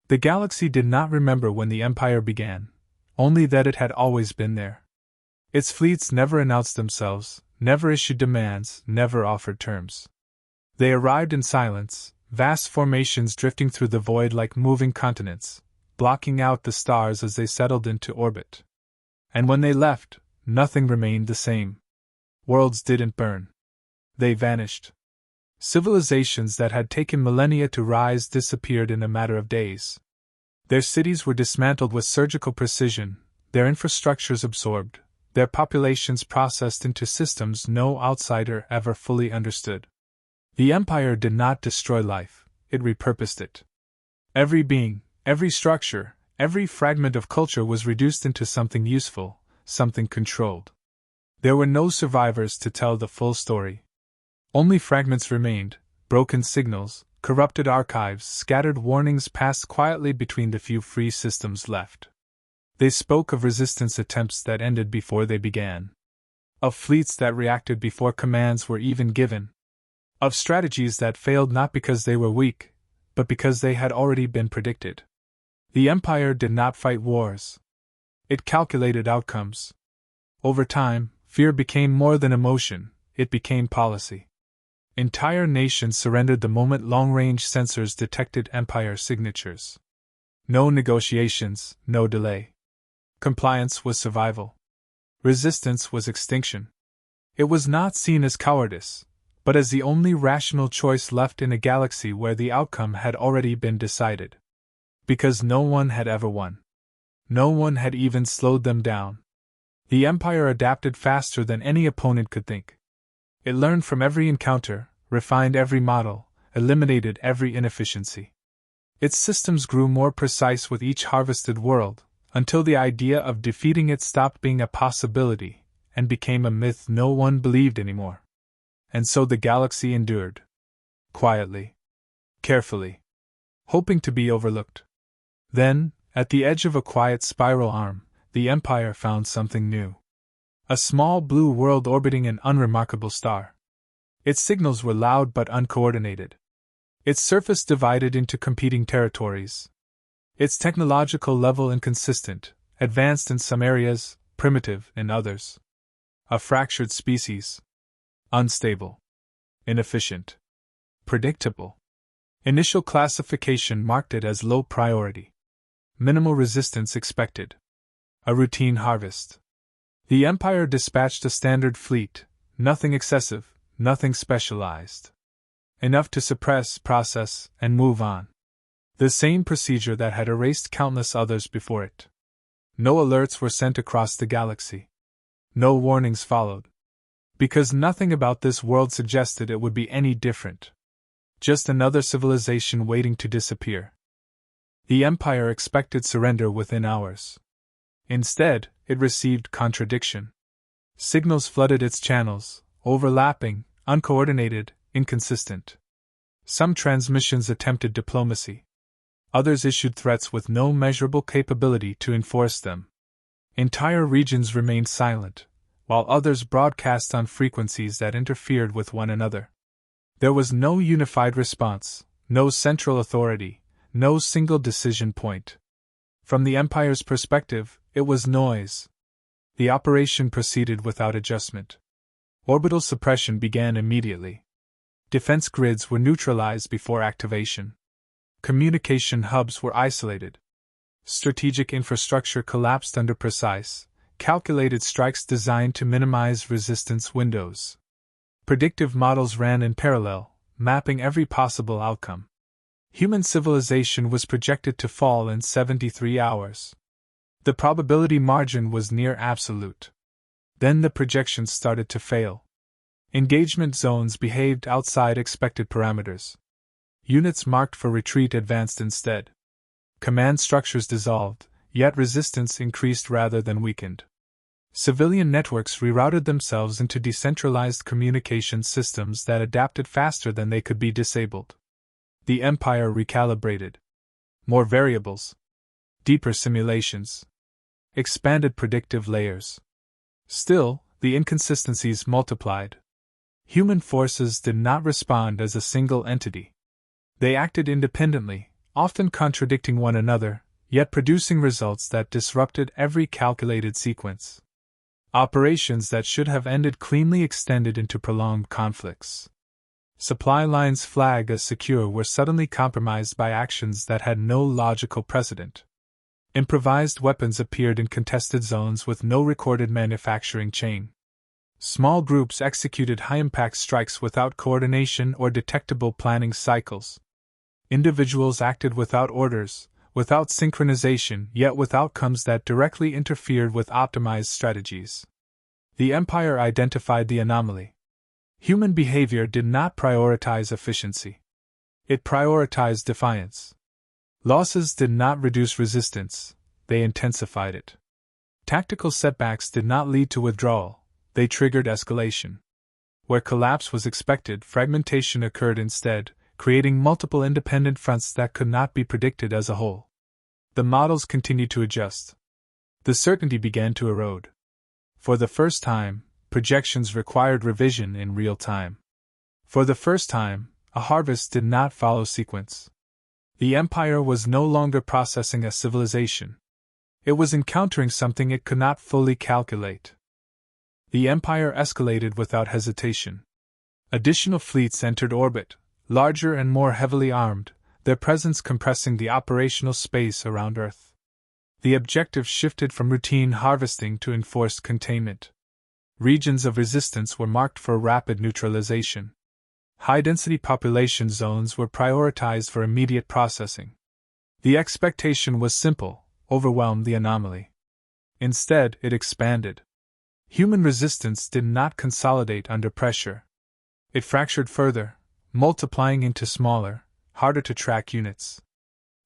The galaxy did not remember when the Empire began, only that it had always been there. Its fleets never announced themselves, never issued demands, never offered terms. They arrived in silence, vast formations drifting through the void like moving continents, blocking out the stars as they settled into orbit. And when they left, nothing remained the same. Worlds didn't burn. They vanished. Civilizations that had taken millennia to rise disappeared in a matter of days. Their cities were dismantled with surgical precision, their infrastructures absorbed, their populations processed into systems no outsider ever fully understood. The Empire did not destroy life, it repurposed it. Every being, every structure, every fragment of culture was reduced into something useful, something controlled. There were no survivors to tell the full story. Only fragments remained, broken signals, corrupted archives, scattered warnings passed quietly between the few free systems left. They spoke of resistance attempts that ended before they began. Of fleets that reacted before commands were even given. Of strategies that failed not because they were weak, but because they had already been predicted. The Empire did not fight wars. It calculated outcomes. Over time, fear became more than emotion, it became policy. Entire nations surrendered the moment long-range sensors detected Empire signatures. No negotiations, no delay. Compliance was survival. Resistance was extinction. It was not seen as cowardice, but as the only rational choice left in a galaxy where the outcome had already been decided. Because no one had ever won. No one had even slowed them down. The Empire adapted faster than any opponent could think. It learned from every encounter, refined every model, eliminated every inefficiency. Its systems grew more precise with each harvested world, until the idea of defeating it stopped being a possibility and became a myth no one believed anymore. And so the galaxy endured. Quietly. Carefully. Hoping to be overlooked. Then, at the edge of a quiet spiral arm, the Empire found something new. A small blue world orbiting an unremarkable star. Its signals were loud but uncoordinated. Its surface divided into competing territories. Its technological level inconsistent, advanced in some areas, primitive in others. A fractured species. Unstable. Inefficient. Predictable. Initial classification marked it as low priority. Minimal resistance expected. A routine harvest. The Empire dispatched a standard fleet, nothing excessive, nothing specialized. Enough to suppress, process, and move on. The same procedure that had erased countless others before it. No alerts were sent across the galaxy. No warnings followed. Because nothing about this world suggested it would be any different. Just another civilization waiting to disappear. The Empire expected surrender within hours. Instead, it received contradiction. Signals flooded its channels, overlapping, uncoordinated, inconsistent. Some transmissions attempted diplomacy. Others issued threats with no measurable capability to enforce them. Entire regions remained silent, while others broadcast on frequencies that interfered with one another. There was no unified response, no central authority, no single decision point. From the Empire's perspective, it was noise. The operation proceeded without adjustment. Orbital suppression began immediately. Defense grids were neutralized before activation. Communication hubs were isolated. Strategic infrastructure collapsed under precise, calculated strikes designed to minimize resistance windows. Predictive models ran in parallel, mapping every possible outcome. Human civilization was projected to fall in 73 hours. The probability margin was near absolute. Then the projections started to fail. Engagement zones behaved outside expected parameters. Units marked for retreat advanced instead. Command structures dissolved, yet resistance increased rather than weakened. Civilian networks rerouted themselves into decentralized communication systems that adapted faster than they could be disabled. The Empire recalibrated. More variables. Deeper simulations. Expanded predictive layers. Still, the inconsistencies multiplied. Human forces did not respond as a single entity. They acted independently, often contradicting one another, yet producing results that disrupted every calculated sequence. Operations that should have ended cleanly extended into prolonged conflicts. Supply lines flagged as secure were suddenly compromised by actions that had no logical precedent. Improvised weapons appeared in contested zones with no recorded manufacturing chain. Small groups executed high-impact strikes without coordination or detectable planning cycles. Individuals acted without orders, without synchronization, yet with outcomes that directly interfered with optimized strategies. The Empire identified the anomaly. Human behavior did not prioritize efficiency. It prioritized defiance. Losses did not reduce resistance, they intensified it. Tactical setbacks did not lead to withdrawal, they triggered escalation. Where collapse was expected, fragmentation occurred instead, creating multiple independent fronts that could not be predicted as a whole. The models continued to adjust. The certainty began to erode. For the first time, projections required revision in real time. For the first time, a harvest did not follow sequence. The Empire was no longer processing a civilization. It was encountering something it could not fully calculate. The Empire escalated without hesitation. Additional fleets entered orbit, larger and more heavily armed, their presence compressing the operational space around Earth. The objective shifted from routine harvesting to enforced containment. Regions of resistance were marked for rapid neutralization. High-density population zones were prioritized for immediate processing. The expectation was simple: overwhelm the anomaly. Instead, it expanded. Human resistance did not consolidate under pressure. It fractured further, multiplying into smaller, harder-to-track units.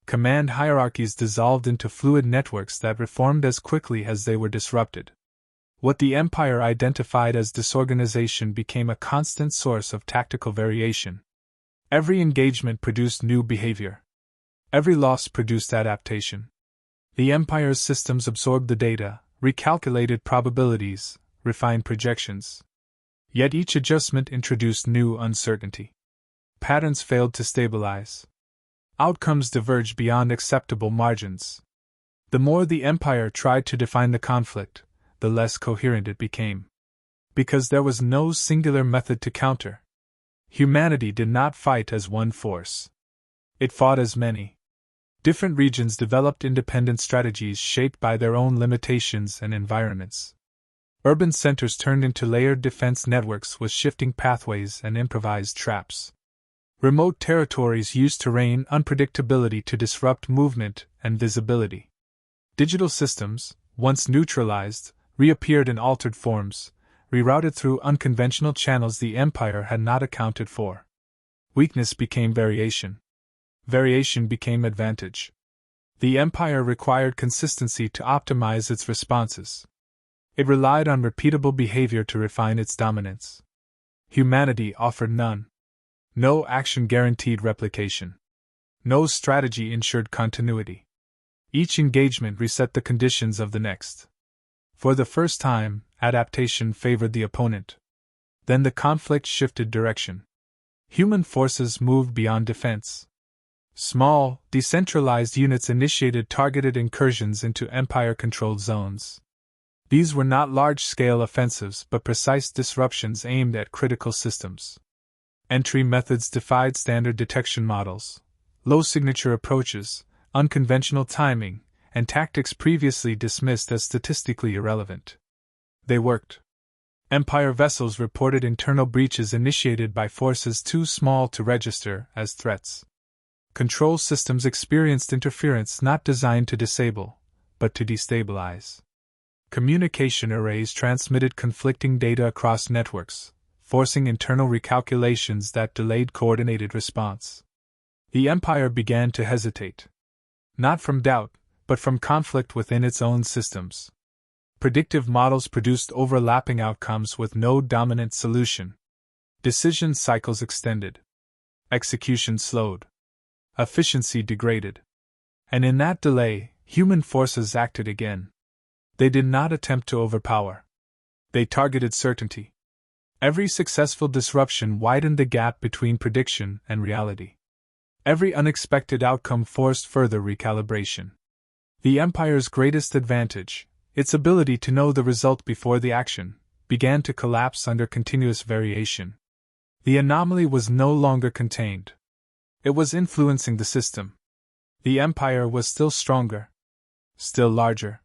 Command hierarchies dissolved into fluid networks that reformed as quickly as they were disrupted. What the Empire identified as disorganization became a constant source of tactical variation. Every engagement produced new behavior. Every loss produced adaptation. The Empire's systems absorbed the data, recalculated probabilities, refined projections. Yet each adjustment introduced new uncertainty. Patterns failed to stabilize. Outcomes diverged beyond acceptable margins. The more the Empire tried to define the conflict, the less coherent it became. Because there was no singular method to counter. Humanity did not fight as one force. It fought as many. Different regions developed independent strategies shaped by their own limitations and environments. Urban centers turned into layered defense networks with shifting pathways and improvised traps. Remote territories used terrain unpredictability to disrupt movement and visibility. Digital systems, once neutralized, reappeared in altered forms, rerouted through unconventional channels the Empire had not accounted for. Weakness became variation. Variation became advantage. The Empire required consistency to optimize its responses. It relied on repeatable behavior to refine its dominance. Humanity offered none. No action guaranteed replication. No strategy ensured continuity. Each engagement reset the conditions of the next. For the first time, adaptation favored the opponent. Then the conflict shifted direction. Human forces moved beyond defense. Small, decentralized units initiated targeted incursions into Empire-controlled zones. These were not large-scale offensives but precise disruptions aimed at critical systems. Entry methods defied standard detection models. Low-signature approaches, unconventional timing, and tactics previously dismissed as statistically irrelevant. They worked. Empire vessels reported internal breaches initiated by forces too small to register as threats. Control systems experienced interference not designed to disable, but to destabilize. Communication arrays transmitted conflicting data across networks, forcing internal recalculations that delayed coordinated response. The Empire began to hesitate. Not from doubt, but from conflict within its own systems. Predictive models produced overlapping outcomes with no dominant solution. Decision cycles extended. Execution slowed. Efficiency degraded. And in that delay, human forces acted again. They did not attempt to overpower. They targeted certainty. Every successful disruption widened the gap between prediction and reality. Every unexpected outcome forced further recalibration. The Empire's greatest advantage, its ability to know the result before the action, began to collapse under continuous variation. The anomaly was no longer contained. It was influencing the system. The Empire was still stronger, still larger,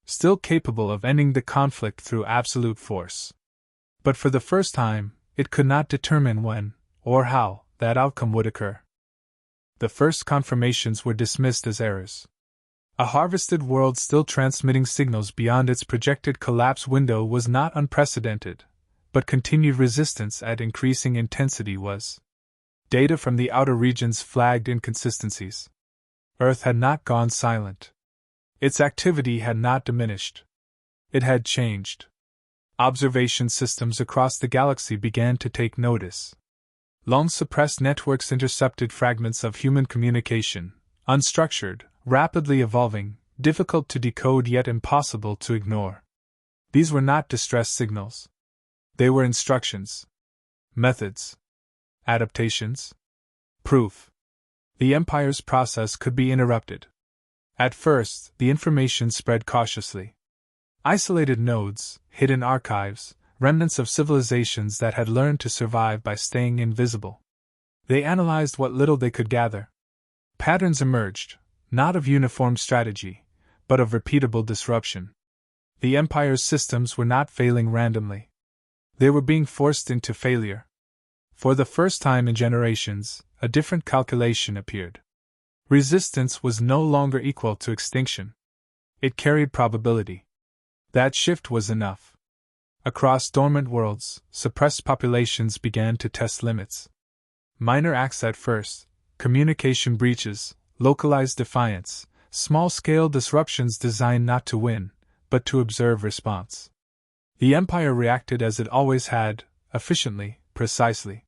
still capable of ending the conflict through absolute force. But for the first time, it could not determine when, or how, that outcome would occur. The first confirmations were dismissed as errors. A harvested world still transmitting signals beyond its projected collapse window was not unprecedented, but continued resistance at increasing intensity was. Data from the outer regions flagged inconsistencies. Earth had not gone silent. Its activity had not diminished. It had changed. Observation systems across the galaxy began to take notice. Long-suppressed networks intercepted fragments of human communication, unstructured, rapidly evolving, difficult to decode yet impossible to ignore. These were not distress signals. They were instructions. Methods. Adaptations. Proof. The Empire's process could be interrupted. At first, the information spread cautiously. Isolated nodes, hidden archives, remnants of civilizations that had learned to survive by staying invisible. They analyzed what little they could gather. Patterns emerged, not of uniform strategy, but of repeatable disruption. The Empire's systems were not failing randomly. They were being forced into failure. For the first time in generations, a different calculation appeared. Resistance was no longer equal to extinction. It carried probability. That shift was enough. Across dormant worlds, suppressed populations began to test limits. Minor acts at first, communication breaches, localized defiance, small-scale disruptions designed not to win, but to observe response. The Empire reacted as it always had, efficiently, precisely.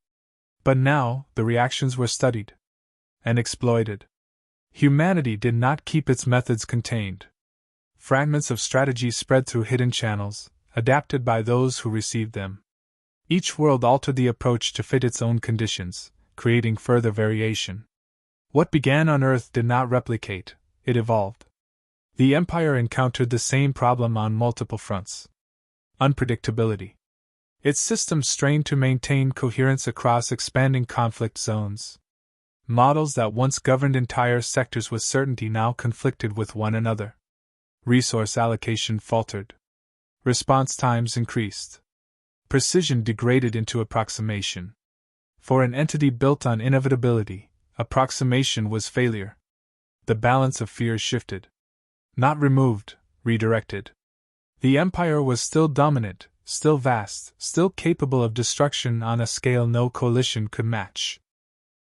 But now, the reactions were studied and exploited. Humanity did not keep its methods contained. Fragments of strategy spread through hidden channels, adapted by those who received them. Each world altered the approach to fit its own conditions, creating further variation. What began on Earth did not replicate, it evolved. The Empire encountered the same problem on multiple fronts. Unpredictability. Its systems strained to maintain coherence across expanding conflict zones. Models that once governed entire sectors with certainty now conflicted with one another. Resource allocation faltered. Response times increased. Precision degraded into approximation. For an entity built on inevitability, approximation was failure. The balance of fears shifted. Not removed, redirected. The Empire was still dominant, still vast, still capable of destruction on a scale no coalition could match.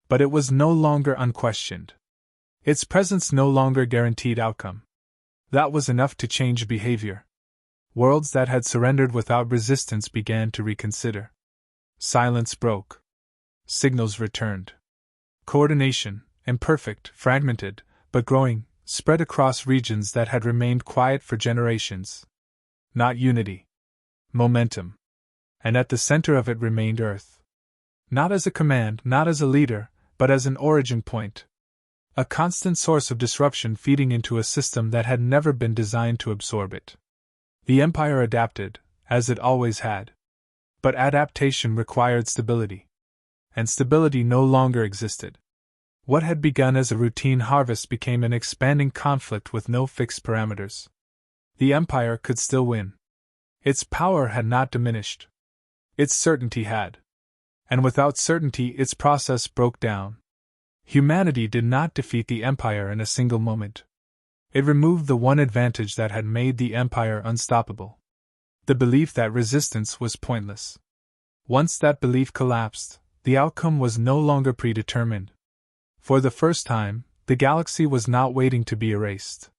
But it was no longer unquestioned. Its presence no longer guaranteed outcome. That was enough to change behavior. Worlds that had surrendered without resistance began to reconsider. Silence broke. Signals returned. Coordination, imperfect, fragmented, but growing, spread across regions that had remained quiet for generations. Not unity. Momentum. And at the center of it remained Earth. Not as a command, not as a leader, but as an origin point. A constant source of disruption feeding into a system that had never been designed to absorb it. The Empire adapted, as it always had. But adaptation required stability. And stability no longer existed. What had begun as a routine harvest became an expanding conflict with no fixed parameters. The Empire could still win. Its power had not diminished. Its certainty had. And without certainty, its process broke down. Humanity did not defeat the Empire in a single moment. It removed the one advantage that had made the Empire unstoppable. The belief that resistance was pointless. Once that belief collapsed, the outcome was no longer predetermined. For the first time, the galaxy was not waiting to be erased.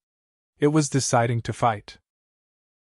It was deciding to fight.